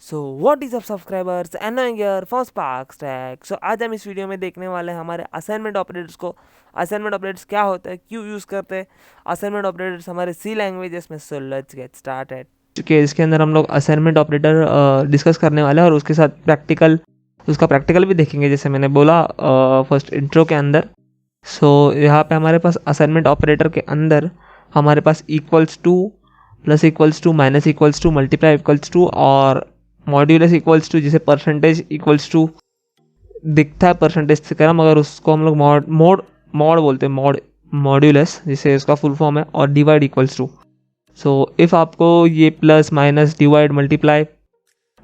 So what is up subscribers annoying year for Spark Stack. So आज हम इस video में देखने वाले हैं हमारे असाइनमेंट ऑपरेटर्स को। असाइनमेंट ऑपरेटर्स क्या होते हैं, क्यों यूज़ करते हैं असाइनमेंट ऑपरेटर्स हमारे सी लैंग्वेजेस में। So let's get started. कि इसके अंदर हम लोग असाइनमेंट ऑपरेटर डिस्कस करने वाले हैं और उसके साथ उसका प्रैक्टिकल भी देखेंगे, जैसे मैंने बोला फर्स्ट इंट्रो के अंदर। सो यहाँ पे हमारे पास असाइनमेंट ऑपरेटर के अंदर हमारे पास equals to, plus equals to, minus equals to, multiply equals to और मॉड्यूलस इक्वल्स टू, जिसे परसेंटेज इक्वल्स टू दिखता है परसेंटेज से कम, मगर उसको हम लोग मॉड बोलते हैं, मॉड्यूलस जिसे उसका फुल फॉर्म है, और divide equals to. So if आपको ये plus minus divide multiply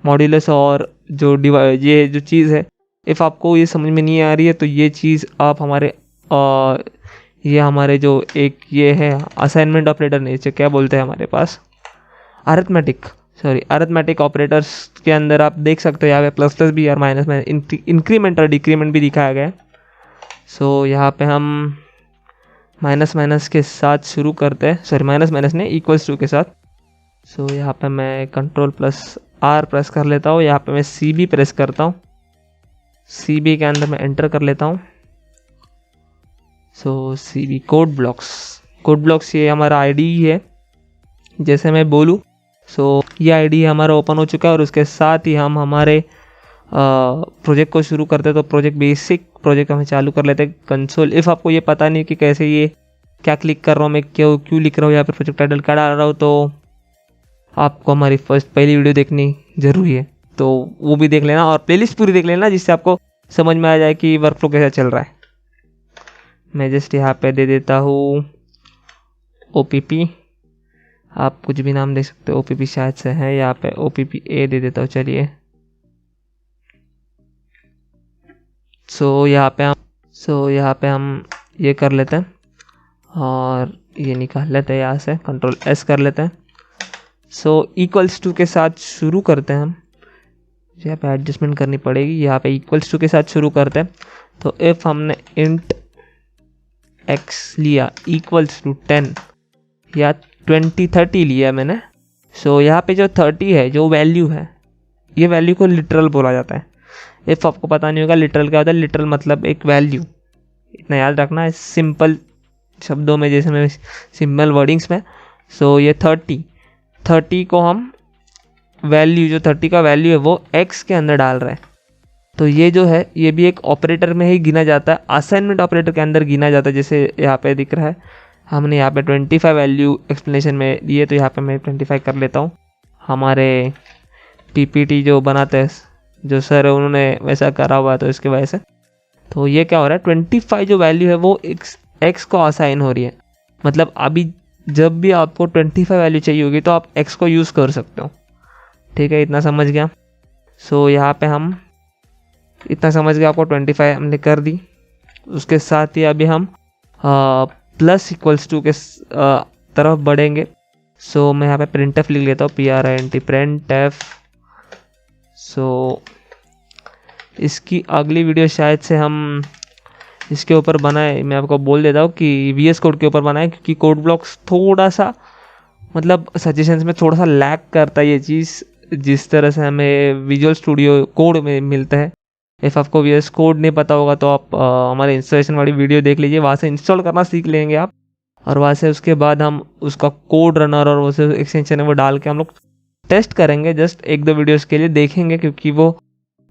modulus और जो डिवाइड ये जो चीज़ है, इफ़ आपको ये समझ में नहीं आ रही है तो ये चीज़ आप ये हमारे जो एक ये है असाइनमेंट ऑपरेटर, नहीं इसे क्या बोलते हैं हमारे पास, अरिथमेटिक ऑपरेटर्स के अंदर आप देख सकते हो। यहाँ पे प्लस प्लस भी और माइनस में इंक्रीमेंट और डिक्रीमेंट भी दिखाया गया है। सो यहाँ पे हम माइनस माइनस के साथ शुरू करते हैं, सॉरी माइनस माइनस नहीं, इक्वल्स टू के साथ। सो यहाँ पे मैं कंट्रोल प्लस आर प्रेस कर लेता हूँ, यहाँ पे मैं सी बी प्रेस करता हूँ, सी बी के अंदर मैं एंटर कर लेता हूँ। सो सी बी कोड ब्लॉक्स ये हमारा आईडी ही है, जैसे मैं बोलूँ। सो ये आईडी हमारा ओपन हो चुका है और उसके साथ ही हम हमारे प्रोजेक्ट को शुरू करते हैं। तो बेसिक प्रोजेक्ट हमें चालू कर लेते हैं। कंसोल, इफ़ आपको ये पता नहीं कि कैसे ये क्या क्लिक कर रहा हूँ मैं, क्यों लिख रहा हूँ, यहाँ पे प्रोजेक्ट टाइटल क्या डाल रहा हूँ, तो आपको हमारी पहली वीडियो देखनी ज़रूरी है, तो वो भी देख लेना और प्लेलिस्ट पूरी देख लेना, जिससे आपको समझ में आ जाए कि वर्कफ्लो कैसा चल रहा है। मैं जस्ट यहाँ पे दे देता हूँ OPP, आप कुछ भी नाम दे सकते हो, OPP शायद से है, यहाँ पे OPP-A दे देता हूँ। चलिए, सो यहाँ पे हम ये कर लेते हैं और ये निकाल लेते हैं यहाँ से, कंट्रोल S कर लेते हैं। सो इक्वल्स टू के साथ शुरू करते हैं हम, यहाँ पे एडजस्टमेंट करनी पड़ेगी, यहाँ पे इक्वल्स टू के साथ शुरू करते हैं। तो इफ़ हमने इंट x लिया इक्वल्स टू 10 या 30 लिया मैंने, सो यहाँ पे जो 30 है जो वैल्यू है, ये वैल्यू को लिटरल बोला जाता है। इफ़ आपको पता नहीं होगा लिटरल क्या होता है, लिटरल मतलब एक वैल्यू, इतना याद रखना है सिंपल शब्दों में, जैसे मैं सिंपल वर्डिंग्स में। सो ये 30 को हम वैल्यू, जो 30 का वैल्यू है वो x के अंदर डाल रहे हैं। तो ये जो है ये भी एक ऑपरेटर में ही गिना जाता है, असाइनमेंट ऑपरेटर के अंदर गिना जाता है, जैसे यहाँ पे दिख रहा है। हमने यहाँ पे 25 वैल्यू एक्सप्लेनेशन में दिए, तो यहाँ पे मैं 25 कर लेता हूँ। हमारे PPT जो बनाते हैं जो सर है, उन्होंने वैसा करा हुआ है, तो इसकी वजह से तो ये क्या हो रहा है, 25 जो वैल्यू है वो x को असाइन हो रही है। मतलब अभी जब भी आपको 25 वैल्यू चाहिए होगी तो आप x को यूज़ कर सकते हो। ठीक है, इतना समझ गया। सो यहाँ पे हम इतना समझ गया, आपको 25 हमने कर दी। उसके साथ ही अभी हम प्लस इक्वल्स टू के तरफ बढ़ेंगे। सो मैं यहाँ पे printf लिख लेता हूँ, PRINT printf। सो इसकी अगली वीडियो शायद से हम इसके ऊपर बनाए, मैं आपको बोल देता हूँ कि VS कोड के ऊपर बनाए, क्योंकि कोड ब्लॉक्स थोड़ा सा मतलब सजेशंस में थोड़ा सा लैग करता है ये चीज़, जिस तरह से हमें विजुअल स्टूडियो कोड में मिलता है। इफ़ आपको VS कोड नहीं पता होगा तो आप हमारे इंस्टॉलेशन वाली वीडियो देख लीजिए, वहाँ से इंस्टॉल करना सीख लेंगे आप, और वहाँ से उसके बाद हम उसका कोड रनर और वो जो एक्सटेंशन है वो डाल के हम लोग टेस्ट करेंगे। जस्ट 1-2 वीडियोज़ के लिए देखेंगे, क्योंकि वो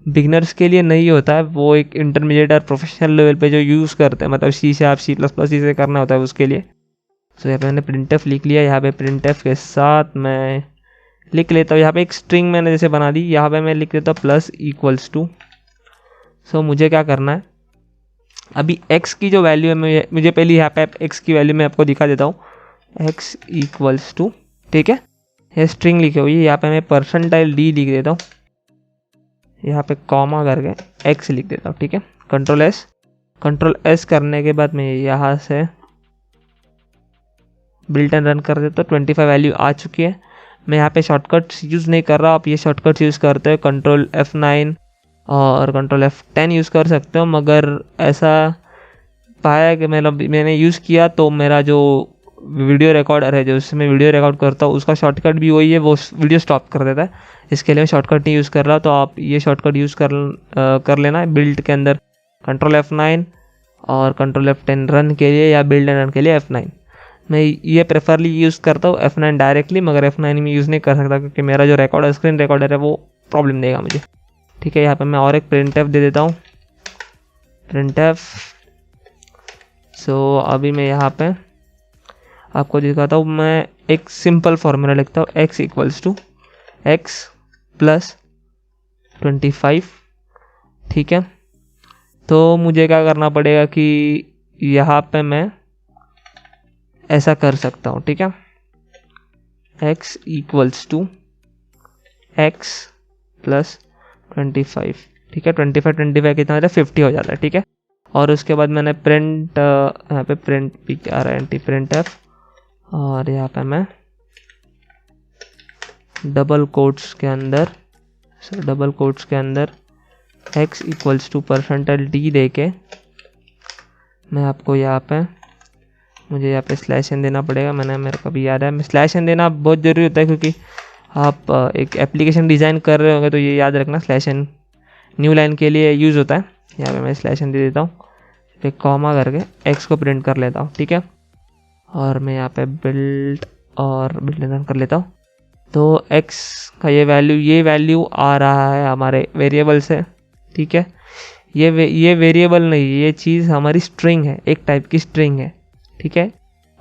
बिगनर्स के लिए नहीं होता है, वो एक इंटरमीडिएट और प्रोफेशनल लेवल पे जो यूज़ करते हैं, मतलब C#, C++ इसे करना होता है उसके लिए। सो यहाँ पे मैंने printf लिख लिया, यहाँ पे printf के साथ मैं लिख लेता हूँ, यहाँ पे एक स्ट्रिंग मैंने जैसे बना दी, यहाँ पे मैं लिख देता हूँ प्लस इक्वल्स टू। सो मुझे क्या करना है, अभी x की जो वैल्यू है, मुझे पहले यहाँ पे x की वैल्यू मैं आपको दिखा देता हूँ, x इक्वल्स टू, ठीक है, ये स्ट्रिंग लिखी हुई है, यहाँ पे मैं %d लिख देता हूँ, यहाँ पे कॉमा करके x लिख देता हूँ, ठीक है। कंट्रोल S करने के बाद मैं यहाँ से बिल्ट एंड रन कर देता हूँ। 25 वैल्यू आ चुकी है। मैं यहाँ पे शॉर्टकट्स यूज़ नहीं कर रहा, आप ये शॉर्टकट्स यूज़ करते हो, कंट्रोल F9 और कंट्रोल F10 यूज़ कर सकते हो, मगर ऐसा पाया कि मैंने यूज़ किया तो मेरा जो वीडियो रिकॉर्डर है जो उससे मैं वीडियो रिकॉर्ड करता हूँ उसका शॉर्टकट भी वही है, वो वीडियो स्टॉप कर देता है। इसके लिए मैं शॉर्टकट नहीं यूज़ कर रहा, तो आप ये शॉर्टकट यूज़ कर लेना है बिल्ड के अंदर कंट्रोल F9 और कंट्रोल F10 रन के लिए या बिल्ड एंड रन के लिए F9। मैं ये प्रेफरली यूज़ करता हूँ F9 डायरेक्टली, मगर F9 में यूज़ नहीं कर सकता क्योंकि मेरा जो रिकॉर्डर स्क्रीन रिकॉर्डर है वो प्रॉब्लम देगा मुझे। ठीक है, यहाँ पे मैं और एक printf दे देता हूँ, printf। सो अभी मैं यहाँ पे आपको दिखाता हूँ, मैं एक सिंपल फॉर्मूला लिखता हूँ, x equals to x plus 25। ठीक है, तो मुझे क्या करना पड़ेगा कि यहाँ पे मैं ऐसा कर सकता हूँ। ठीक है, x equals to x plus 25। ठीक है, 25 कितना होता है 50 हो जाता है। ठीक है, और उसके बाद मैंने प्रिंट यहाँ पे प्रिंट भी क्या रहा है एंटी प्रिंट एफ, और यहाँ पे मैं डबल कोट्स के अंदर x इक्वल्स टू %d दे के मैं आपको यहाँ पे मुझे यहाँ पे स्लैश एन देना पड़ेगा। मेरे को भी याद है, स्लैश एन देना बहुत ज़रूरी होता है क्योंकि आप एक एप्लीकेशन डिज़ाइन कर रहे होंगे तो ये याद रखना स्लैश एन न्यू लाइन के लिए यूज़ होता है। यहाँ पे मैं स्लैश एन दे देता हूँ, फिर कॉमा करके x को प्रिंट कर लेता हूँ। ठीक है, और मैं यहाँ पे बिल्ड रन कर लेता हूँ। तो x का ये वैल्यू आ रहा है हमारे वेरिएबल से। ठीक है, ये वेरिएबल नहीं, ये चीज़ हमारी स्ट्रिंग है, एक टाइप की स्ट्रिंग है। ठीक है,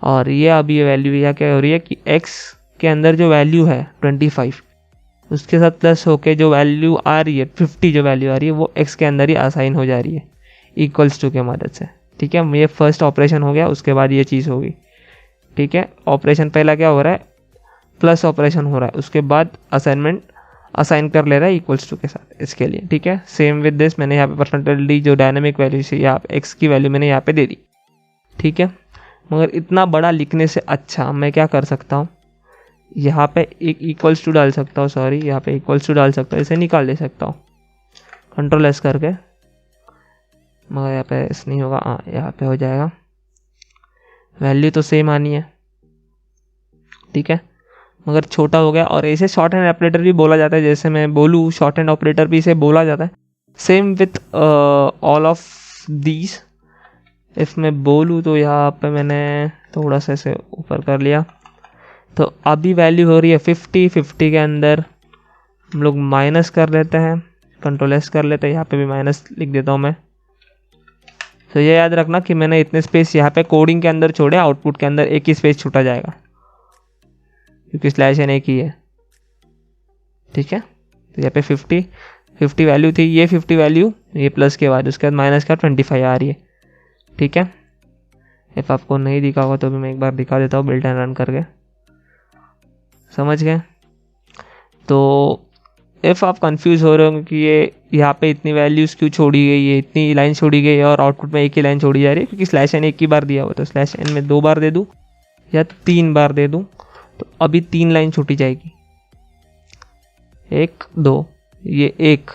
और ये अभी ये वैल्यू यहाँ क्या हो रही है कि x के अंदर जो वैल्यू है 25 उसके साथ प्लस होके जो वैल्यू आ रही है 50, जो वैल्यू आ रही है वो x के अंदर ही असाइन हो जा रही है इक्वल्स टू के मदद से। ठीक है, ये फर्स्ट ऑपरेशन हो गया, उसके बाद ये चीज़ होगी। ठीक है, ऑपरेशन पहला क्या हो रहा है, प्लस ऑपरेशन हो रहा है, उसके बाद असाइन कर ले रहा है इक्वल्स टू के साथ इसके लिए। ठीक है, सेम विद दिस मैंने यहाँ पे %d जो डायनेमिक वैल्यू से यहाँ पे x की वैल्यू मैंने यहाँ पे दे दी। ठीक है, मगर इतना बड़ा लिखने से अच्छा मैं क्या कर सकता हूँ, यहाँ पे एक इक्वल्स टू डाल सकता हूँ, यहाँ पे इक्वल्स टू डाल सकता हूँ, इसे निकाल दे सकता हूँ कंट्रोल S करके, मगर यहाँ पे ऐसा नहीं होगा। हाँ, यहाँ पे हो जाएगा, वैल्यू तो सेम आनी है। ठीक है, मगर छोटा हो गया, और इसे शॉर्ट हैंड ऑपरेटर भी बोला जाता है, जैसे मैं बोलूँ शॉर्ट हैंड ऑपरेटर भी इसे बोला जाता है। Same with all of these, if मैं बोलूँ तो यहाँ पे मैंने थोड़ा सा इसे ऊपर कर लिया, तो अभी वैल्यू हो रही है 50 के अंदर हम लोग माइनस कर लेते हैं, कंट्रोल S कर लेते हैं, यहाँ पे भी माइनस लिख देता हूँ मैं। तो ये याद रखना कि मैंने इतने स्पेस यहाँ पे कोडिंग के अंदर छोड़े, आउटपुट के अंदर एक ही स्पेस छूटा जाएगा क्योंकि स्लैश एन एक ही है। ठीक है, तो यहाँ पे 50 वैल्यू थी, ये 50 वैल्यू ये प्लस के बाद उसके बाद माइनस का 25 आ रही है। ठीक है, इफ़ आपको नहीं दिखा होगा तो भी मैं एक बार दिखा देता हूँ बिल्ड एंड रन करके, समझ गए। तो इफ़ आप कंफ्यूज हो रहे होंगे कि ये यहाँ पे इतनी वैल्यूज़ क्यों छोड़ी गई है, इतनी लाइन छोड़ी गई है और आउटपुट में एक ही लाइन छोड़ी जा रही है, क्योंकि स्लैश एन एक ही बार दिया हुआ, तो स्लैश एन में 2 बार दे दूँ या 3 बार दे दूँ, तो अभी 3 लाइन छूटी जाएगी, 1 2, ये 1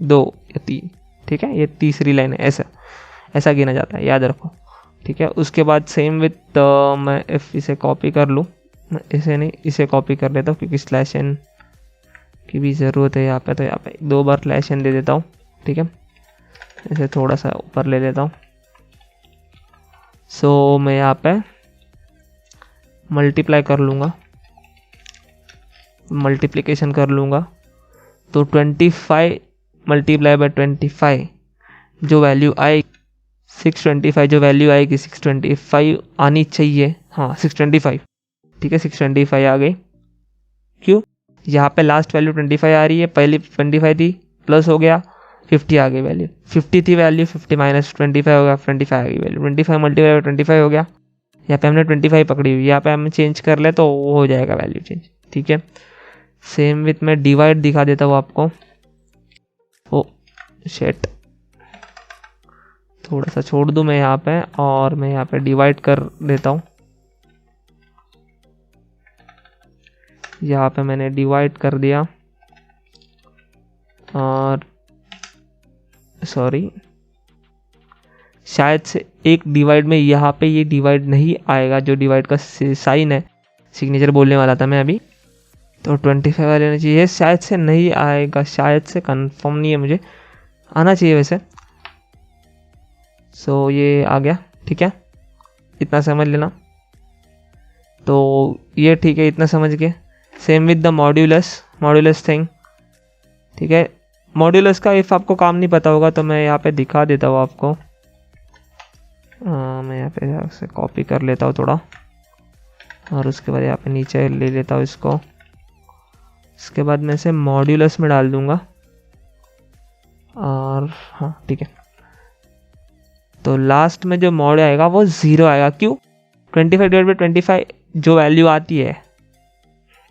2 या 3। ठीक है, ये तीसरी लाइन है, ऐसा गिना जाता है, याद रखो। ठीक है, उसके बाद सेम विथ मैं इफ़ इसे कॉपी कर लूँ, मैं इसे नहीं इसे कॉपी कर लेता हूँ क्योंकि स्लैश एन की भी ज़रूरत है यहाँ पे, तो यहाँ पे 2 बार स्लैश एन दे देता हूँ। ठीक है, इसे थोड़ा सा ऊपर ले लेता हूँ। सो मैं यहाँ पे मल्टीप्लाई कर लूँगा, मल्टीप्लिकेशन कर लूँगा, तो 25 मल्टीप्लाई बाय 25 जो वैल्यू आएगी 625, जो वैल्यू आएगी 625 आनी चाहिए। हाँ 625, ठीक है 625 आ गई। क्यों, यहाँ पे लास्ट वैल्यू 25 आ रही है, पहली 25 थी, प्लस हो गया 50 आ गई वैल्यू, 50 थी वैल्यू, 50 माइनस 25 हो गया, 25 आ गई वैल्यू, 25 मल्टीप्लाई 25 हो गया। यहाँ पे हमने 25 पकड़ी हुई, यहाँ पे हम चेंज कर ले तो वो हो जाएगा वैल्यू चेंज। ठीक है, सेम विथ में डिवाइड दिखा देता हूँ आपको। ओ शेट, थोड़ा सा छोड़ दूँ मैं यहाँ पे, और मैं यहाँ पे डिवाइड कर देता हूँ। यहाँ पे मैंने डिवाइड कर दिया, और सॉरी शायद से एक डिवाइड में यहाँ पे ये डिवाइड नहीं आएगा, जो डिवाइड का साइन है, सिग्नेचर बोलने वाला था मैं अभी, तो 25 वाला लेना चाहिए, शायद से नहीं आएगा, शायद से, कंफर्म नहीं है मुझे, आना चाहिए वैसे। सो ये आ गया, ठीक है, इतना समझ लेना। तो ये ठीक है, इतना समझ के। Same with the modulus thing, ठीक है। मॉड्यूलस का इफ़ आपको काम नहीं पता होगा तो मैं यहाँ पे दिखा देता हूँ आपको। मैं यहाँ पे से कॉपी कर लेता हूँ थोड़ा, और उसके बाद यहाँ पे नीचे ले लेता हूँ इसको। इसके बाद मैं इसे मॉड्यूलस में डाल दूँगा, और हाँ ठीक है। तो लास्ट में जो मॉड आएगा वो 0 आएगा। क्यों? 25 डिवाइड बाई 25 जो वैल्यू आती है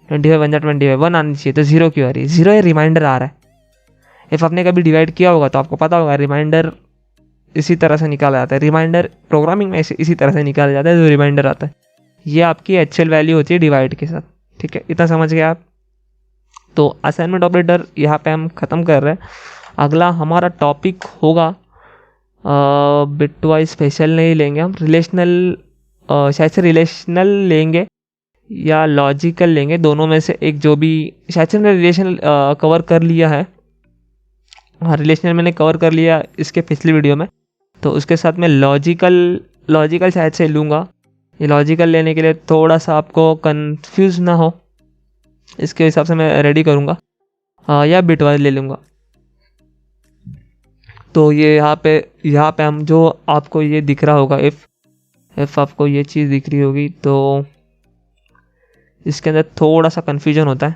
25 1 25 1 आनी चाहिए, तो 0 क्यों आ रही है? 0 ये रिमाइंडर आ रहा है। इफ़ आपने कभी डिवाइड किया होगा तो आपको पता होगा रिमाइंडर इसी तरह से निकाला जाता है। रिमाइंडर प्रोग्रामिंग में इसी तरह से निकाला जाता है, जो रिमाइंडर आता है। ये आपकी एक्चुअल वैल्यू होती है डिवाइड के साथ, ठीक है, इतना समझ गए आप। तो असाइनमेंट ऑपरेटर यहाँ पे हम ख़त्म कर रहे हैं। अगला हमारा टॉपिक होगा बिटवाइज स्पेशल नहीं लेंगे हम, रिलेशनल, शायद से रिलेशनल लेंगे या लॉजिकल लेंगे, दोनों में से एक, जो भी। शायद से मैंने रिलेशनल कवर कर लिया है, हाँ रिलेशनल मैंने कवर कर लिया इसके पिछली वीडियो में, तो उसके साथ मैं लॉजिकल शायद से लूँगा। ये लॉजिकल लेने के लिए थोड़ा सा आपको कंफ्यूज ना हो, इसके हिसाब से मैं रेडी करूँगा, या बिटवाइज ले लूँगा। तो ये यहाँ पे हम, जो आपको ये दिख रहा होगा, इफ़ आपको ये चीज़ दिख रही होगी, तो इसके अंदर थोड़ा सा कन्फ्यूजन होता है,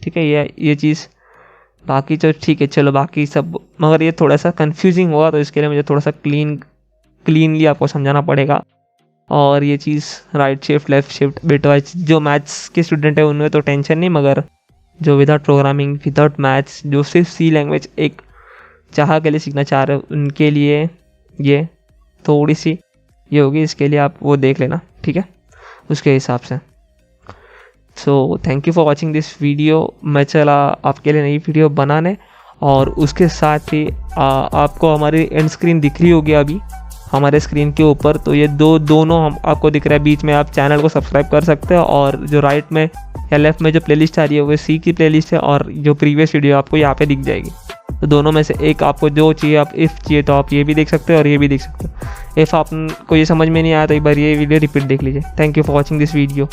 ठीक है, ये चीज़। बाकी तो ठीक है, चलो बाकी सब, मगर ये थोड़ा सा कन्फ्यूजिंग होगा, तो इसके लिए मुझे थोड़ा सा क्लीनली आपको समझाना पड़ेगा। और ये चीज़ right shift left shift bitwise, जो मैथ्स के स्टूडेंट है उनमें तो टेंशन नहीं, मगर जो विदाउट प्रोग्रामिंग विदाउट मैथ्स, जो सिर्फ सी लैंग्वेज एक चाह के लिए सीखना चाह रहे हो, उनके लिए ये थोड़ी सी ये होगी। इसके लिए आप वो देख लेना, ठीक है, उसके हिसाब से। So thank you for watching this video. मैं चला आपके लिए नई वीडियो बनाने, और उसके साथ ही आपको हमारी एंड स्क्रीन दिख रही होगी अभी हमारे स्क्रीन के ऊपर, तो ये दोनों हम आपको दिख रहा है बीच में। आप चैनल को सब्सक्राइब कर सकते हो, और जो राइट में या लेफ्ट में जो प्लेलिस्ट आ रही है वो सी की प्लेलिस्ट है, और जो प्रीवियस वीडियो आपको यहाँ पे दिख जाएगी। तो दोनों में से एक आपको जो चाहिए, आप इफ़ चाहिए तो आप ये भी देख सकते हो और ये भी देख सकते हो। इफ़ आपको ये समझ में नहीं आया तो एक बार ये वीडियो रिपीट देख लीजिए। Thank you for watching this video.